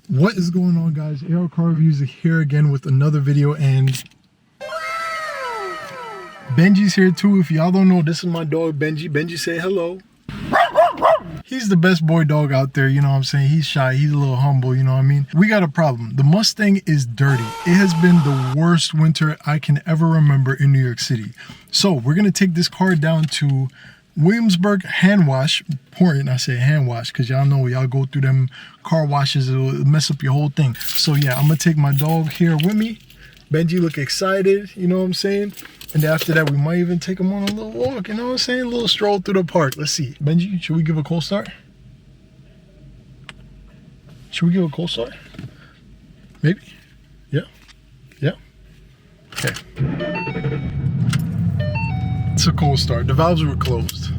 What is going on, guys? AR Car Reviews here again with another video, and Benji's here too. If y'all don't know, this is my dog Benji. Benji, say hello. He's the best boy dog out there, you know what I'm saying? He's shy, he's a little humble, you know what I mean? We got a problem. The Mustang is dirty. It has been the worst winter I can ever remember in New York City. So we're gonna take this car down to Williamsburg Hand Wash. Important I say hand wash, because y'all know y'all go through them car washes, it'll mess up your whole thing. So yeah, I'm gonna take my dog here with me. Benji look excited, you know what I'm saying? And after that, we might even take him on a little walk, you know what I'm saying? A little stroll through the park. Let's see. Benji, should we give a cold start? Should we give a cold start? Maybe? Yeah? Yeah? Okay. It's a cold start. The valves were closed.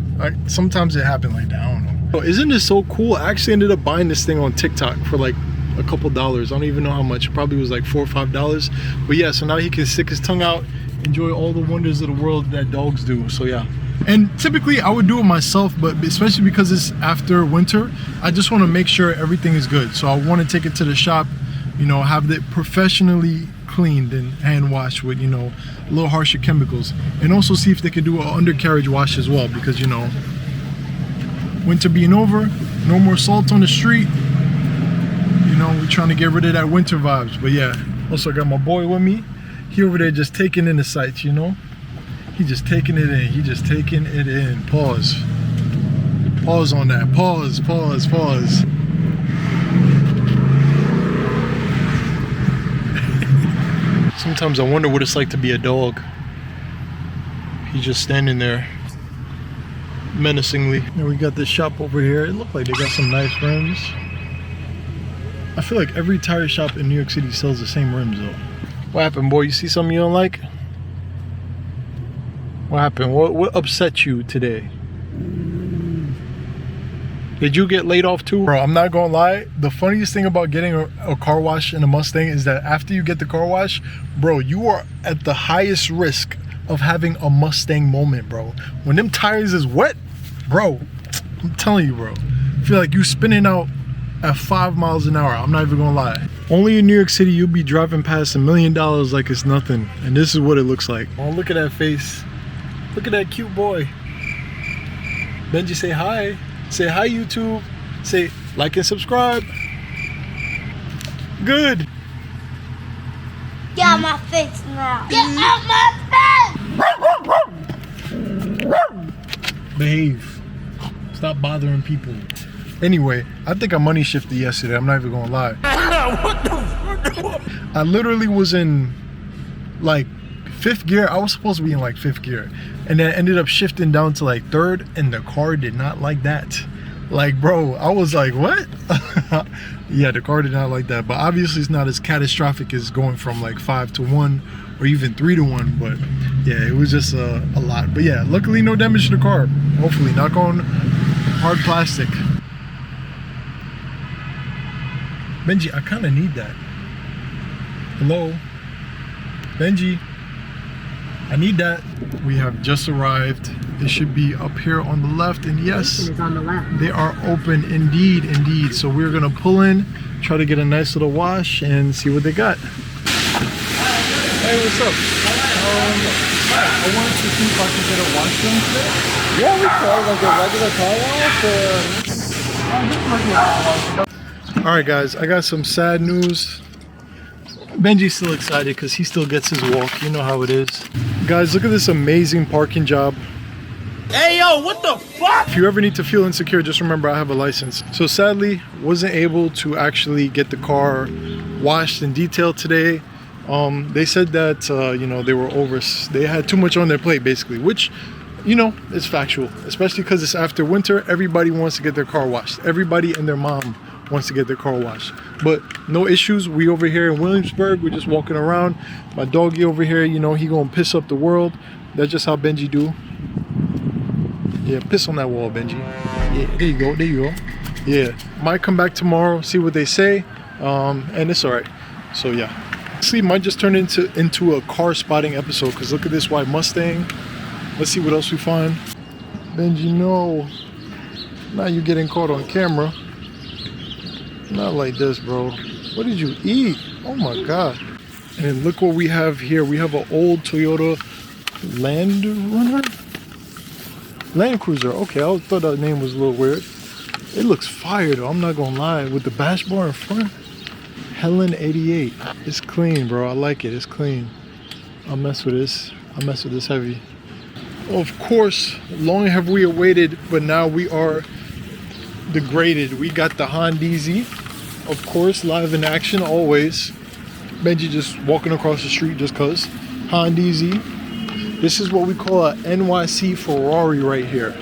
Sometimes it happened like that, I don't know. Oh, isn't this so cool? I actually ended up buying this thing on TikTok for like a couple dollars. I don't even know how much. Probably was like $4 or $5. But yeah, so now he can stick his tongue out, enjoy all the wonders of the world that dogs do. So yeah. And typically I would do it myself, but especially because it's after winter, I just want to make sure everything is good. So I want to take it to the shop, you know, have it professionally cleaned and hand washed with, you know, a little harsher chemicals, and also see if they could do an undercarriage wash as well, because, you know, winter being over, no more salt on the street, you know, we're trying to get rid of that winter vibes. But yeah, also got my boy with me. He over there just taking in the sights, you know. He just taking it in. He just taking it in. Pause. Pause on that. Pause, pause, pause. Sometimes I wonder what it's like to be a dog. He's just standing there menacingly. And we got this shop over here. It looked like they got some nice rims. I feel like every tire shop in New York City sells the same rims though. What happened, boy? You see something you don't like? What happened? What upset you today? Did you get laid off too? Bro, I'm not gonna lie. The funniest thing about getting a car wash in a Mustang is that after you get the car wash, bro, you are at the highest risk of having a Mustang moment, bro. When them tires is wet, bro, I'm telling you, bro. I feel like you spinning out at 5 miles an hour. I'm not even gonna lie. Only in New York City, you'll be driving past $1 million like it's nothing. And this is what it looks like. Oh, look at that face. Look at that cute boy. Benji, say hi. Say hi, YouTube. Say like and subscribe. Good. Get out my face now. Get out my face! Behave. Stop bothering people. Anyway, I think I money shifted yesterday. I'm not even gonna lie. What the fuck? I literally was in like 5th gear. I was supposed to be in like 5th gear, and then ended up shifting down to like 3rd, and the car did not like that. Like, bro, I was like, what? Yeah, the car did not like that. But obviously it's not as catastrophic as going from like 5 to 1 or even 3 to 1. But yeah, it was just a lot. But yeah, luckily no damage to the car. Hopefully, knock on hard plastic. Benji, I kind of need that. Hello? Benji? I need that. We have just arrived. It should be up here on the left, and yes, It's on the left. they are open indeed, indeed. So we're gonna pull in, try to get a nice little wash and see what they got. Hey, what's up? I wanted to see if I could get a wash done today. Yeah, we could, like a regular car wash, or... All right, guys, I got some sad news. Benji's still excited because he still gets his walk. You know how it is. Guys, look at this amazing parking job. Hey, yo, what the fuck? If you ever need to feel insecure, just remember I have a license. So sadly, wasn't able to actually get the car washed and detailed today. They said that, you know, they had too much on their plate basically, which, you know, is factual, especially because it's after winter. Everybody wants to get their car washed. Everybody and their mom wants to get their car washed. But no issues. We over here in Williamsburg, we're just walking around. My doggy over here, you know, he gonna piss up the world. That's just how Benji do. Yeah, piss on that wall, Benji. Yeah, there you go, there you go. Yeah, might come back tomorrow, see what they say, and it's all right. So yeah, actually might just turn into a car spotting episode, because look at this white Mustang. Let's see what else we find. Benji, no. Now you're getting caught on camera. Not like this, bro. What did you eat? Oh my God. And look what we have here. We have an old Toyota Land Cruiser. Okay, I thought that name was a little weird. It looks fire though, I'm not gonna lie. With the bash bar in front. Helen 88. It's clean, bro. I like it. It's clean. I'll mess with this. I'll mess with this heavy. Of course, long have we awaited, but now we are degraded. We got the Hondeezy. Of course, live in action always. Benji just walking across the street just cause. Hondeezy. This is what we call a NYC Ferrari right here.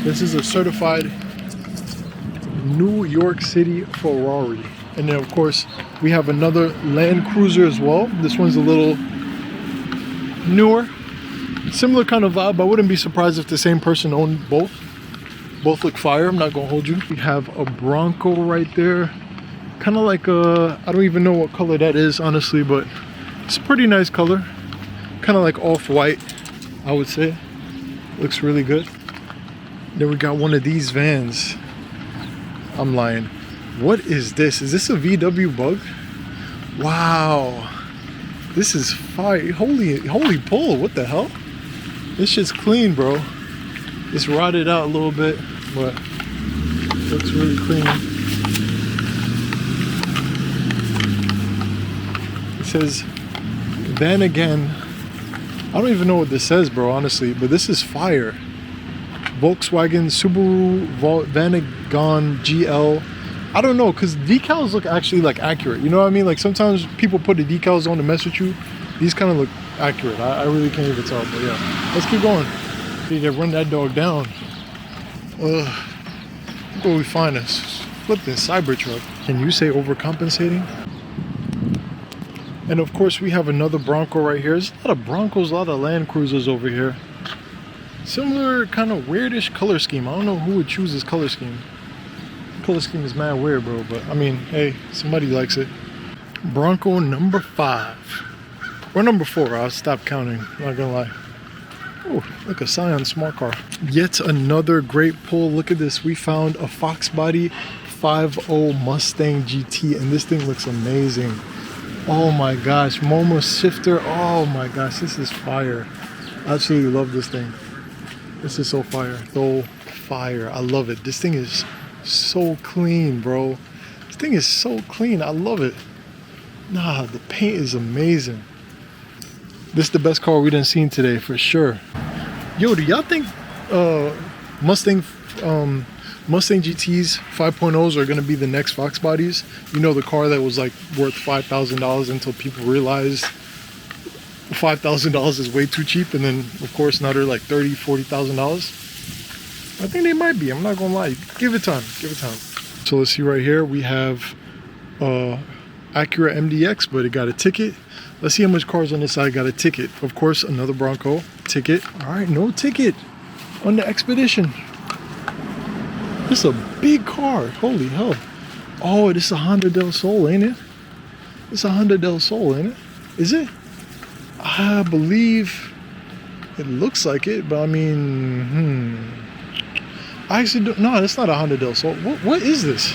This is a certified New York City Ferrari. And then of course, we have another Land Cruiser as well. This one's a little newer. Similar kind of vibe. I wouldn't be surprised if the same person owned both. Both look fire, I'm not gonna hold you. We have a Bronco right there. Kind of like a, I don't even know what color that is, honestly, but it's a pretty nice color. Kind of like off-white, I would say. Looks really good. Then we got one of these vans. I'm lying. What is this? Is this a VW Bug? Wow. This is fire. Holy pull, what the hell? This shit's clean, bro. It's rotted out a little bit, but looks really clean. It says, then again, I don't even know what this says, bro, honestly, but this is fire. Volkswagen Subaru Vanagon GL. I don't know, because decals look actually like accurate. You know what I mean? Like sometimes people put the decals on to mess with you. These kind of look accurate. I really can't even tell, but yeah. Let's keep going. Need to run that dog down. Look what we find. This flipping Cybertruck. Can you say overcompensating? And of course we have another Bronco right here. There's a lot of Broncos, a lot of Land Cruisers over here. Similar kind of weirdish color scheme. I don't know who would choose this color scheme. Color scheme is mad weird, bro, but I mean, hey, somebody likes it. Bronco number 5. Or number 4, I'll stop counting, I'm not gonna lie. Oh, look, a Scion smart car. Yet another great pull. Look at this, we found a Fox Body 5.0 Mustang GT, and this thing looks amazing. Oh my gosh, MoMA shifter, oh my gosh, this is fire. I absolutely love this thing. This is so fire, so fire, I love it. This thing is so clean, bro. This thing is so clean, I love it. Nah, the paint is amazing. This is the best car we done seen today for sure. Yo, do y'all think Mustang GTs 5.0s are gonna be the next Fox Bodies? You know, the car that was like worth $5,000 until people realized $5,000 is way too cheap, and then of course now they're like $30,000, $40,000. I think they might be, I'm not gonna lie. Give it time, give it time. So let's see right here, we have Acura MDX, but it got a ticket. Let's see how much cars on this side got a ticket. Of course, another Bronco, ticket. All right, no ticket on the Expedition. This is a big car, holy hell. Oh, this is a Honda Del Sol, ain't it? It's a Honda Del Sol, ain't it? Is it? I believe it looks like it, but I mean, I actually don't, no, that's not a Honda Del Sol. What is this?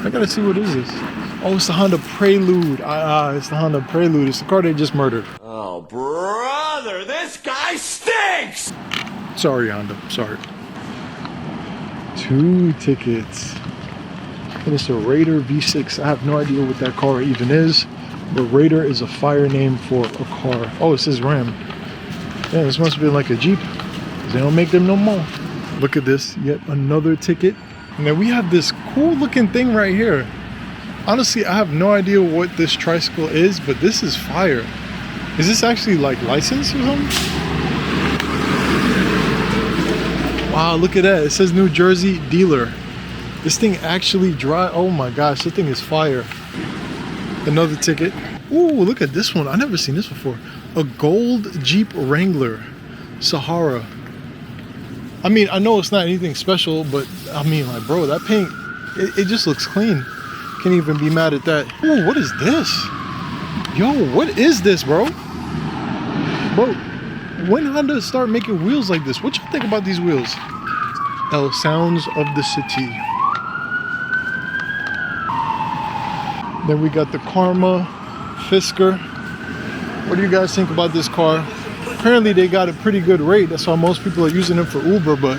I gotta see what is this. Oh, it's the Honda Prelude. It's the Honda Prelude. It's the car they just murdered. Oh, brother, this guy stinks! Sorry, Honda. Sorry. 2 tickets. And it's a Raider V6. I have no idea what that car even is, but Raider is a fire name for a car. Oh, it says Ram. Yeah, this must have been like a Jeep. They don't make them no more. Look at this. Yet another ticket. And then we have this cool looking thing right here. Honestly, I have no idea what this tricycle is, but this is fire. Is this actually like licensed or something? Wow, look at that. It says New Jersey dealer. This thing actually oh my gosh, this thing is fire. Another ticket. Ooh, look at this one. I've never seen this before. A gold Jeep Wrangler Sahara. I mean, I know it's not anything special, but I mean, like, bro, that paint, it just looks clean. Can't even be mad at that. Ooh, what is this? Yo, what is this, bro? Bro, when Honda start making wheels like this? What you think about these wheels? El Sounds of the City. Then we got the Karma Fisker. What do you guys think about this car? Apparently they got a pretty good rate. That's why most people are using them for Uber, but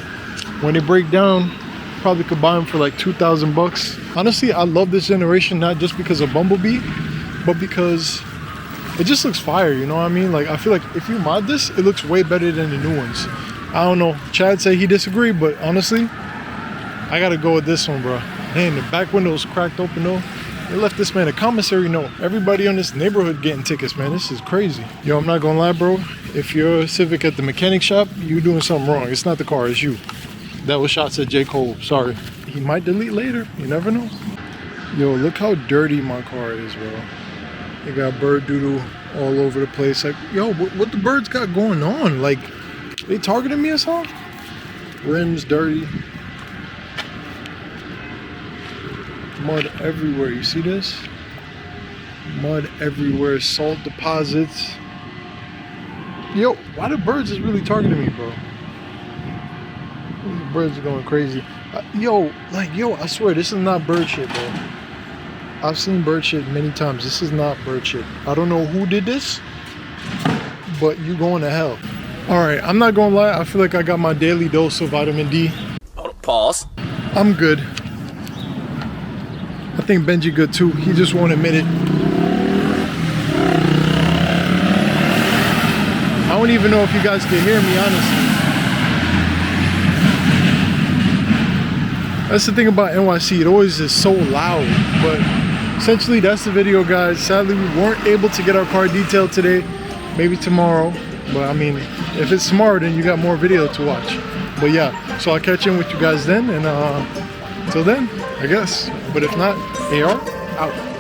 when they break down, probably could buy them for like 2,000 bucks. Honestly, I love this generation, not just because of Bumblebee, but because it just looks fire, you know what I mean? Like, I feel like if you mod this, it looks way better than the new ones. I don't know, Chad said he disagreed, but honestly, I gotta go with this one, bro. Man, the back window's cracked open though. They left this man a commissary note. Everybody in this neighborhood getting tickets, man. This is crazy. Yo, I'm not gonna lie, bro. If you're a Civic at the mechanic shop, you're doing something wrong. It's not the car, it's you. That was shots at J. Cole, sorry. He might delete later, you never know. Yo, look how dirty my car is, bro. They got bird doodle all over the place. Like, yo, what the birds got going on? Like, they targeting me or something? Rims dirty. Mud everywhere, you see this? Mud everywhere, salt deposits. Yo, why the birds is really targeting me, bro? These birds are going crazy. Yo, I swear, this is not bird shit, bro. I've seen bird shit many times. This is not bird shit. I don't know who did this, but you going to hell. All right, I'm not gonna lie. I feel like I got my daily dose of vitamin D. Pause. I'm good. I think Benji good too. He just won't admit it. I don't even know if you guys can hear me, honestly. That's the thing about NYC. It always is so loud. But essentially, that's the video, guys. Sadly, we weren't able to get our car detailed today. Maybe tomorrow. But I mean, if it's tomorrow, then you got more video to watch. But yeah, so I'll catch in with you guys then. And until then, I guess. But if not, AR out.